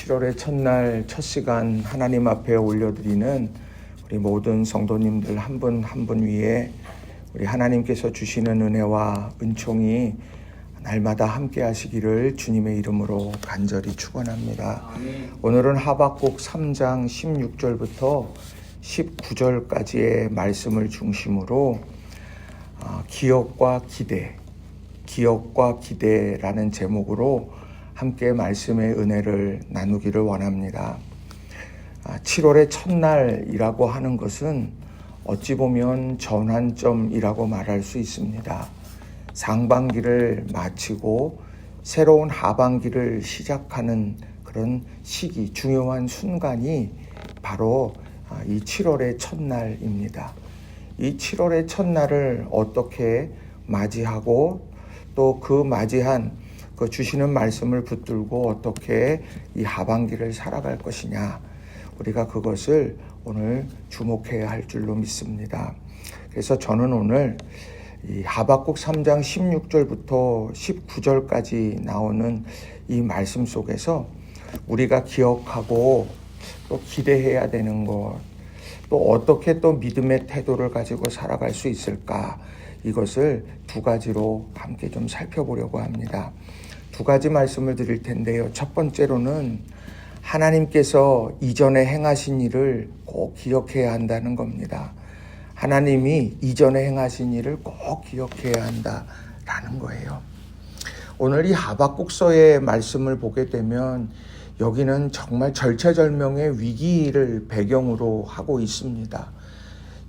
7월의 첫날 첫 시간 하나님 앞에 올려드리는 우리 모든 성도님들 한 분 한 분 위에 우리 하나님께서 주시는 은혜와 은총이 날마다 함께 하시기를 주님의 이름으로 간절히 축원합니다. 오늘은 하박국 3장 16절부터 19절까지의 말씀을 중심으로 기억과 기대라는 제목으로 함께 말씀의 은혜를 나누기를 원합니다. 7월의 첫날이라고 하는 것은 어찌 보면 전환점이라고 말할 수 있습니다. 상반기를 마치고 새로운 하반기를 시작하는 그런 시기, 중요한 순간이 바로 이 7월의 첫날입니다. 이 7월의 첫날을 어떻게 맞이하고 또 그 맞이한 그 주시는 말씀을 붙들고 어떻게 이 하반기를 살아갈 것이냐, 우리가 그것을 오늘 주목해야 할 줄로 믿습니다. 그래서 저는 오늘 이 하박국 3장 16절부터 19절까지 나오는 이 말씀 속에서 우리가 기억하고 또 기대해야 되는 것, 또 어떻게 또 믿음의 태도를 가지고 살아갈 수 있을까, 이것을 두 가지로 함께 좀 살펴보려고 합니다. 두 가지 말씀을 드릴 텐데요. 첫 번째로는 하나님께서 이전에 행하신 일을 꼭 기억해야 한다는 겁니다. 하나님이 이전에 행하신 일을 꼭 기억해야 한다라는 거예요. 오늘 이 하박국서의 말씀을 보게 되면 여기는 정말 절체절명의 위기를 배경으로 하고 있습니다.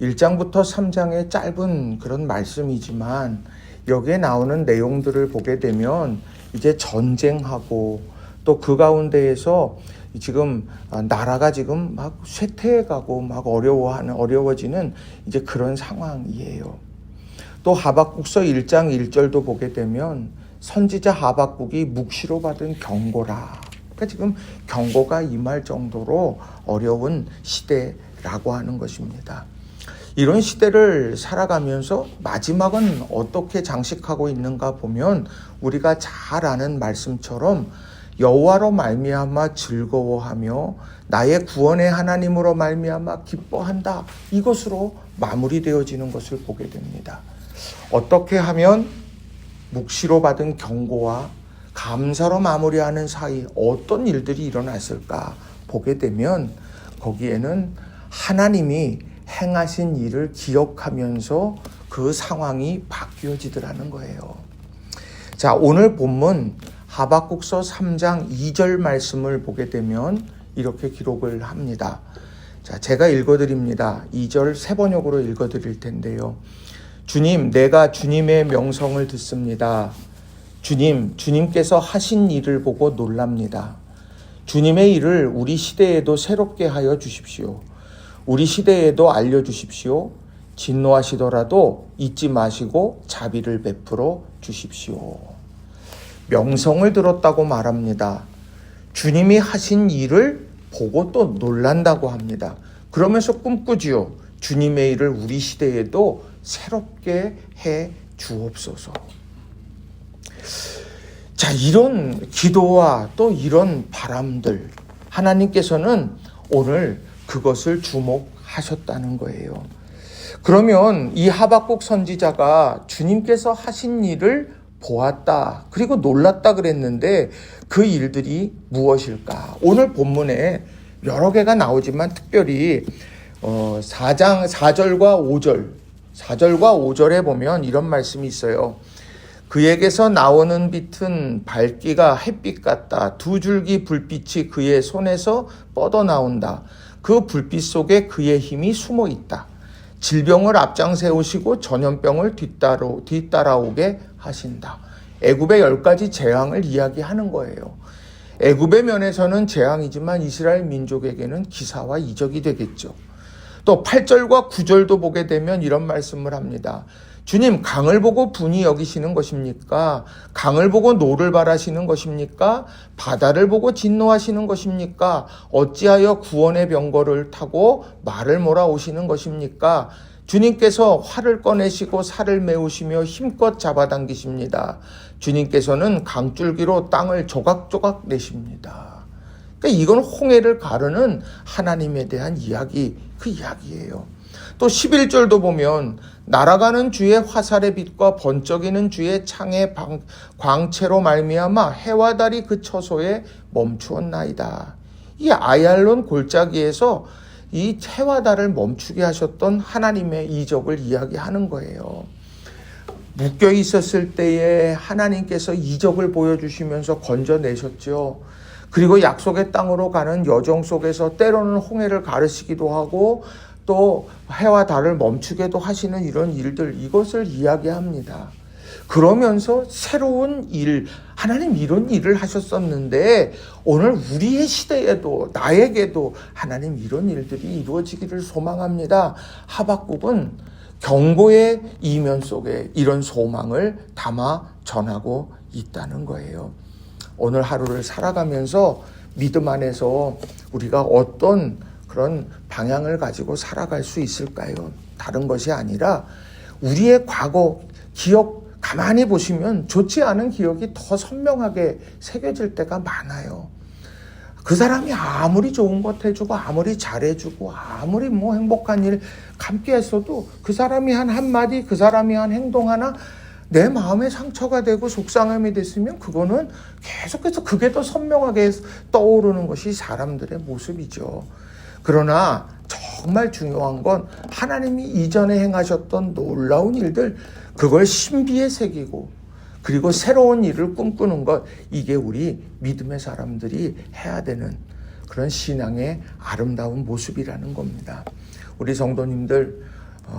1장부터 3장의 짧은 그런 말씀이지만 여기에 나오는 내용들을 보게 되면 이제 전쟁하고 또 그 가운데에서 지금 나라가 지금 막 쇠퇴해가고 막 어려워지는 이제 그런 상황이에요. 또 하박국서 1장 1절도 보게 되면 선지자 하박국이 묵시로 받은 경고라. 그러니까 지금 경고가 임할 정도로 어려운 시대라고 하는 것입니다. 이런 시대를 살아가면서 마지막은 어떻게 장식하고 있는가 보면 우리가 잘 아는 말씀처럼 여호와로 말미암아 즐거워하며 나의 구원의 하나님으로 말미암아 기뻐한다, 이것으로 마무리되어지는 것을 보게 됩니다. 어떻게 하면 묵시로 받은 경고와 감사로 마무리하는 사이 어떤 일들이 일어났을까 보게 되면 거기에는 하나님이 행하신 일을 기억하면서 그 상황이 바뀌어지더라는 거예요. 자, 오늘 본문 하박국서 3장 2절 말씀을 보게 되면 이렇게 기록을 합니다. 자, 제가 읽어드립니다. 2절 새 번역으로 읽어드릴 텐데요. 주님, 내가 주님의 명성을 듣습니다. 주님께서 하신 일을 보고 놀랍니다. 주님의 일을 우리 시대에도 새롭게 하여 주십시오. 우리 시대에도 알려주십시오. 진노하시더라도 잊지 마시고 자비를 베풀어 주십시오. 명성을 들었다고 말합니다. 주님이 하신 일을 보고 또 놀란다고 합니다. 그러면서 꿈꾸지요. 주님의 일을 우리 시대에도 새롭게 해 주옵소서. 자, 이런 기도와 또 이런 바람들, 하나님께서는 오늘 그것을 주목하셨다는 거예요. 그러면 이 하박국 선지자가 주님께서 하신 일을 보았다, 그리고 놀랐다 그랬는데 그 일들이 무엇일까? 오늘 본문에 여러 개가 나오지만 특별히 4절과 5절에 보면 이런 말씀이 있어요. 그에게서 나오는 빛은 밝기가 햇빛 같다. 두 줄기 불빛이 그의 손에서 뻗어나온다. 그 불빛 속에 그의 힘이 숨어 있다. 질병을 앞장 세우시고 전염병을 뒤따라오게 하신다. 애굽의 10가지 재앙을 이야기하는 거예요. 애굽의 면에서는 재앙이지만 이스라엘 민족에게는 기사와 이적이 되겠죠. 또 8절과 9절도 보게 되면 이런 말씀을 합니다. 주님, 강을 보고 분이 여기시는 것입니까? 강을 보고 노를 바라시는 것입니까? 바다를 보고 진노하시는 것입니까? 어찌하여 구원의 병거를 타고 말을 몰아오시는 것입니까? 주님께서 활을 꺼내시고 살을 메우시며 힘껏 잡아당기십니다. 주님께서는 강줄기로 땅을 조각조각 내십니다. 그러니까 이건 홍해를 가르는 하나님에 대한 이야기, 그 이야기예요. 또 11절도 보면 날아가는 주의 화살의 빛과 번쩍이는 주의 창의 광채로 말미암아 해와 달이 그 처소에 멈추었나이다. 이 아얄론 골짜기에서 이 해와 달을 멈추게 하셨던 하나님의 이적을 이야기하는 거예요. 묶여 있었을 때에 하나님께서 이적을 보여주시면서 건져내셨죠. 그리고 약속의 땅으로 가는 여정 속에서 때로는 홍해를 가르시기도 하고 또 해와 달을 멈추게도 하시는 이런 일들, 이것을 이야기합니다. 그러면서 새로운 일, 하나님 이런 일을 하셨었는데 오늘 우리의 시대에도 나에게도 하나님 이런 일들이 이루어지기를 소망합니다. 하박국은 경고의 이면 속에 이런 소망을 담아 전하고 있다는 거예요. 오늘 하루를 살아가면서 믿음 안에서 우리가 어떤 그런 방향을 가지고 살아갈 수 있을까요? 다른 것이 아니라 우리의 과거 기억 가만히 보시면 좋지 않은 기억이 더 선명하게 새겨질 때가 많아요. 그 사람이 아무리 좋은 것 해주고 아무리 잘해주고 아무리 뭐 행복한 일 함께 했어도 그 사람이 한 한마디, 그 사람이 한 행동 하나 내 마음에 상처가 되고 속상함이 됐으면 그거는 계속해서 그게 더 선명하게 떠오르는 것이 사람들의 모습이죠. 그러나 정말 중요한 건 하나님이 이전에 행하셨던 놀라운 일들, 그걸 신비에 새기고 그리고 새로운 일을 꿈꾸는 것, 이게 우리 믿음의 사람들이 해야 되는 그런 신앙의 아름다운 모습이라는 겁니다. 우리 성도님들,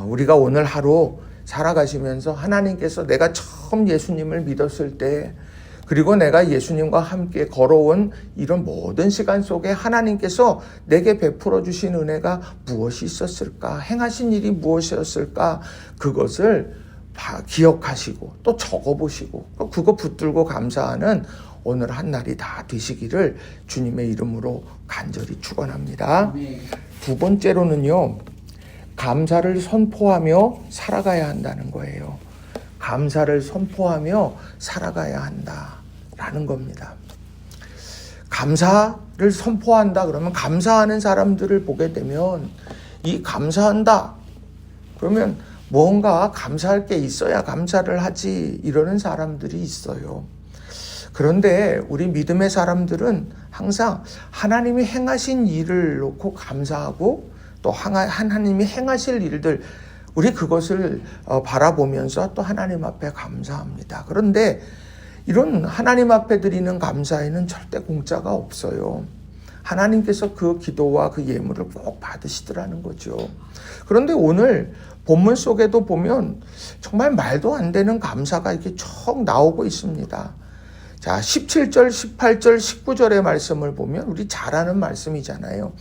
우리가 오늘 하루 살아가시면서 하나님께서 내가 처음 예수님을 믿었을 때 그리고 내가 예수님과 함께 걸어온 이런 모든 시간 속에 하나님께서 내게 베풀어 주신 은혜가 무엇이 있었을까? 행하신 일이 무엇이었을까? 그것을 기억하시고 또 적어보시고 그거 붙들고 감사하는 오늘 한 날이 다 되시기를 주님의 이름으로 간절히 축원합니다. 두 번째로는요, 감사를 선포하며 살아가야 한다는 거예요. 감사를 선포하며 살아가야 한다라는 겁니다. 감사를 선포한다 그러면 감사하는 사람들을 보게 되면 이 감사한다 그러면 뭔가 감사할 게 있어야 감사를 하지 이러는 사람들이 있어요. 그런데 우리 믿음의 사람들은 항상 하나님이 행하신 일을 놓고 감사하고 또 하나님이 행하실 일들 우리 그것을 바라보면서 또 하나님 앞에 감사합니다. 그런데 이런 하나님 앞에 드리는 감사에는 절대 공짜가 없어요. 하나님께서 그 기도와 그 예물을 꼭 받으시더라는 거죠. 그런데 오늘 본문 속에도 보면 정말 말도 안 되는 감사가 이렇게 쭉 나오고 있습니다. 자, 17절, 18절, 19절의 말씀을 보면 우리 잘 아는 말씀이잖아요.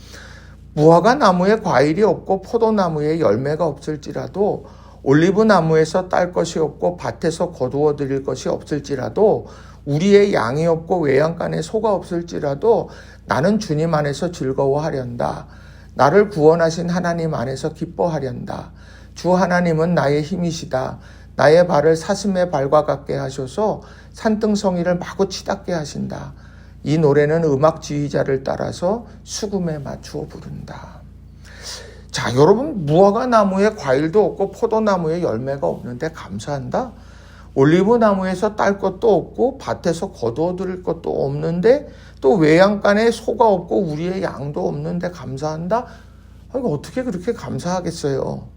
무화과 나무에 과일이 없고 포도나무에 열매가 없을지라도 올리브 나무에서 딸 것이 없고 밭에서 거두어 드릴 것이 없을지라도 우리의 양이 없고 외양간에 소가 없을지라도 나는 주님 안에서 즐거워하련다. 나를 구원하신 하나님 안에서 기뻐하련다. 주 하나님은 나의 힘이시다. 나의 발을 사슴의 발과 같게 하셔서 산등성이를 마구 치닫게 하신다. 이 노래는 음악 지휘자를 따라서 수금에 맞추어 부른다. 자, 여러분, 무화과 나무에 과일도 없고 포도나무에 열매가 없는데 감사한다? 올리브 나무에서 딸 것도 없고 밭에서 거두어 들일 것도 없는데 또 외양간에 소가 없고 우리의 양도 없는데 감사한다? 이거 어떻게 그렇게 감사하겠어요?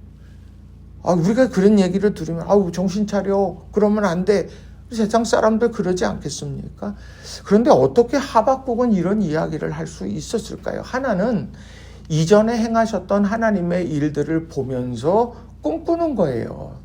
우리가 그런 얘기를 들으면 정신 차려, 그러면 안 돼. 세상 사람들 그러지 않겠습니까? 그런데 어떻게 하박국은 이런 이야기를 할 수 있었을까요? 하나는 이전에 행하셨던 하나님의 일들을 보면서 꿈꾸는 거예요.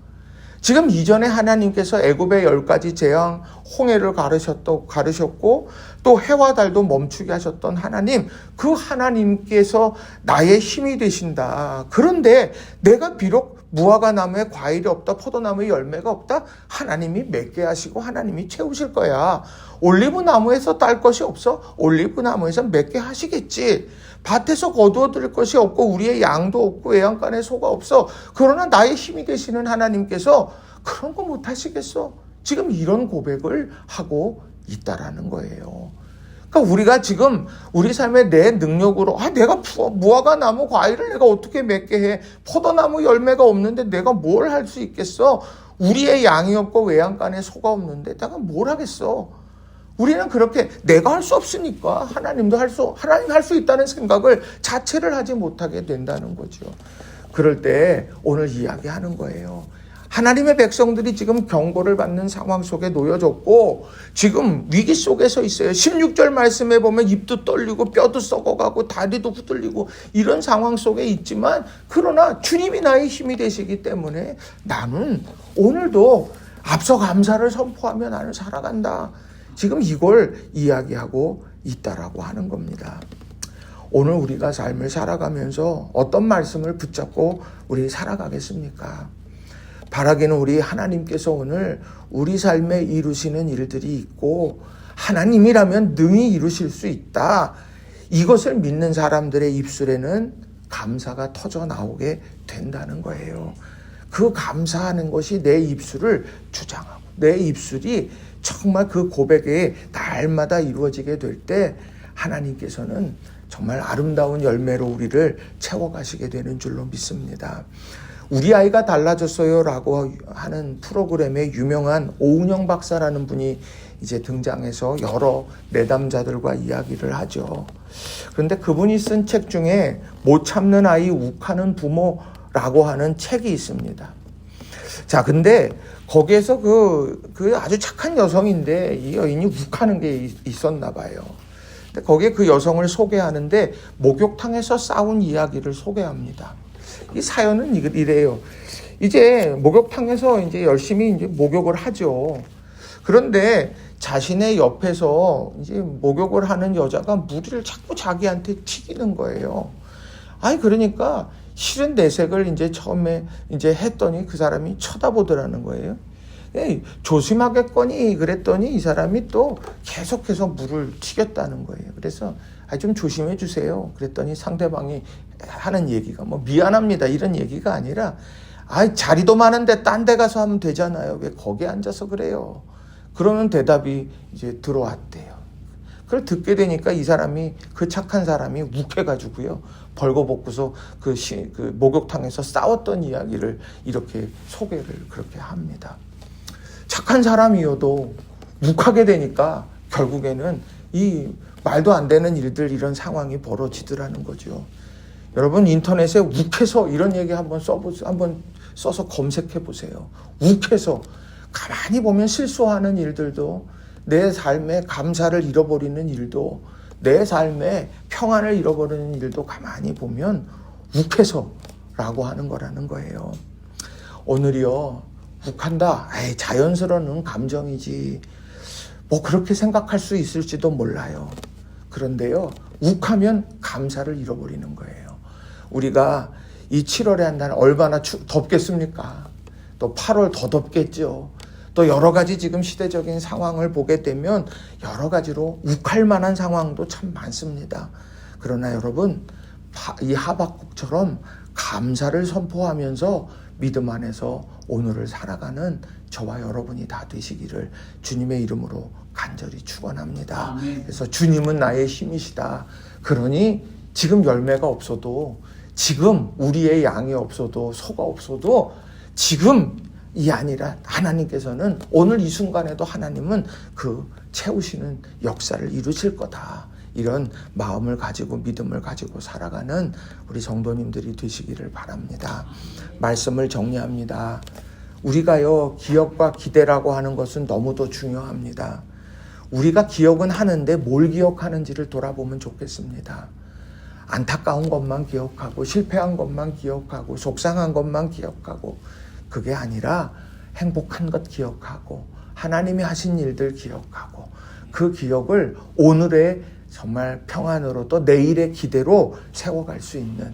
지금 이전에 하나님께서 애굽의 10가지 재앙, 홍해를 가르셨고 또 해와 달도 멈추게 하셨던 하나님, 그 하나님께서 나의 힘이 되신다. 그런데 내가 비록 무화과 나무에 과일이 없다, 포도나무에 열매가 없다, 하나님이 맺게 하시고 하나님이 채우실 거야. 올리브 나무에서 딸 것이 없어? 올리브 나무에서 맺게 하시겠지. 밭에서 거두어 드릴 것이 없고 우리의 양도 없고 외양간에 소가 없어. 그러나 나의 힘이 되시는 하나님께서 그런 거 못 하시겠어? 지금 이런 고백을 하고 있다라는 거예요. 그러니까 우리가 지금 우리 삶의 내 능력으로 내가 무화과 나무 과일을 내가 어떻게 맺게 해? 포도나무 열매가 없는데 내가 뭘 할 수 있겠어? 우리의 양이 없고 외양간에 소가 없는데 내가 뭘 하겠어? 우리는 그렇게 내가 할 수 없으니까 하나님 할 수 있다는 생각을 자체를 하지 못하게 된다는 거죠. 그럴 때 오늘 이야기하는 거예요. 하나님의 백성들이 지금 경고를 받는 상황 속에 놓여졌고 지금 위기 속에서 있어요. 16절 말씀에 보면 입도 떨리고 뼈도 썩어가고 다리도 후들리고 이런 상황 속에 있지만 그러나 주님이 나의 힘이 되시기 때문에 나는 오늘도 앞서 감사를 선포하며 나는 살아간다. 지금 이걸 이야기하고 있다라고 하는 겁니다. 오늘 우리가 삶을 살아가면서 어떤 말씀을 붙잡고 우리 살아가겠습니까? 바라기는 우리 하나님께서 오늘 우리 삶에 이루시는 일들이 있고 하나님이라면 능히 이루실 수 있다. 이것을 믿는 사람들의 입술에는 감사가 터져 나오게 된다는 거예요. 그 감사하는 것이 내 입술을 주장하고 내 입술이 정말 그 고백에 날마다 이루어지게 될 때 하나님께서는 정말 아름다운 열매로 우리를 채워가시게 되는 줄로 믿습니다. 우리 아이가 달라졌어요 라고 하는 프로그램에 유명한 오은영 박사라는 분이 이제 등장해서 여러 내담자들과 이야기를 하죠. 그런데 그분이 쓴 책 중에 못 참는 아이 욱하는 부모라고 하는 책이 있습니다. 자, 근데 거기에서 그 아주 착한 여성인데 이 여인이 욱하는 게 있었나 봐요. 근데 거기에 그 여성을 소개하는데 목욕탕에서 싸운 이야기를 소개합니다. 이 사연은 이래요. 이제 목욕탕에서 이제 열심히 이제 목욕을 하죠. 그런데 자신의 옆에서 이제 목욕을 하는 여자가 물을 자꾸 자기한테 튀기는 거예요. 그러니까 싫은 내색을 이제 처음에 이제 했더니 그 사람이 쳐다보더라는 거예요. 조심하겠거니 그랬더니 이 사람이 또 계속해서 물을 튀겼다는 거예요. 그래서 좀 조심해 주세요. 그랬더니 상대방이 하는 얘기가 미안합니다 이런 얘기가 아니라 자리도 많은데 딴 데 가서 하면 되잖아요. 왜 거기 앉아서 그래요? 그러는 대답이 이제 들어왔대요. 그걸 듣게 되니까 이 사람이 그 착한 사람이 욱해가지고요. 벌거벗고서 그 목욕탕에서 싸웠던 이야기를 이렇게 소개를 그렇게 합니다. 착한 사람이어도 욱하게 되니까 결국에는 이 말도 안 되는 일들 이런 상황이 벌어지더라는 거죠. 여러분 인터넷에 욱해서 이런 얘기 한번 써서 검색해 보세요. 욱해서 가만히 보면 실수하는 일들도 내 삶에 감사를 잃어버리는 일도 내 삶에 평안을 잃어버리는 일도 가만히 보면 욱해서라고 하는 거라는 거예요. 오늘이요. 욱한다. 자연스러운 감정이지. 그렇게 생각할 수 있을지도 몰라요. 그런데요. 욱하면 감사를 잃어버리는 거예요. 우리가 이 7월에 한 달 얼마나 덥겠습니까? 또 8월 더 덥겠죠. 또 여러 가지 지금 시대적인 상황을 보게 되면 여러 가지로 욱할 만한 상황도 참 많습니다. 그러나 여러분 이 하박국처럼 감사를 선포하면서 믿음 안에서 오늘을 살아가는 저와 여러분이 다 되시기를 주님의 이름으로 간절히 축원합니다. 그래서 주님은 나의 힘이시다. 그러니 지금 열매가 없어도 지금 우리의 양이 없어도 소가 없어도 지금이 아니라 하나님께서는 오늘 이 순간에도 하나님은 그 채우시는 역사를 이루실 거다. 이런 마음을 가지고 믿음을 가지고 살아가는 우리 성도님들이 되시기를 바랍니다. 말씀을 정리합니다. 우리가요 기억과 기대라고 하는 것은 너무도 중요합니다. 우리가 기억은 하는데 뭘 기억하는지를 돌아보면 좋겠습니다. 안타까운 것만 기억하고 실패한 것만 기억하고 속상한 것만 기억하고 그게 아니라 행복한 것 기억하고 하나님이 하신 일들 기억하고 그 기억을 오늘의 정말 평안으로 또 내일의 기대로 세워갈 수 있는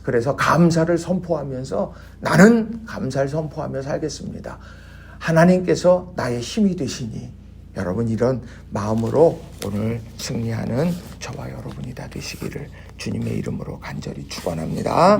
그래서 감사를 선포하면서 나는 감사를 선포하며 살겠습니다. 하나님께서 나의 힘이 되시니 여러분 이런 마음으로 오늘 승리하는 저와 여러분이 다 되시기를 주님의 이름으로 간절히 축원합니다.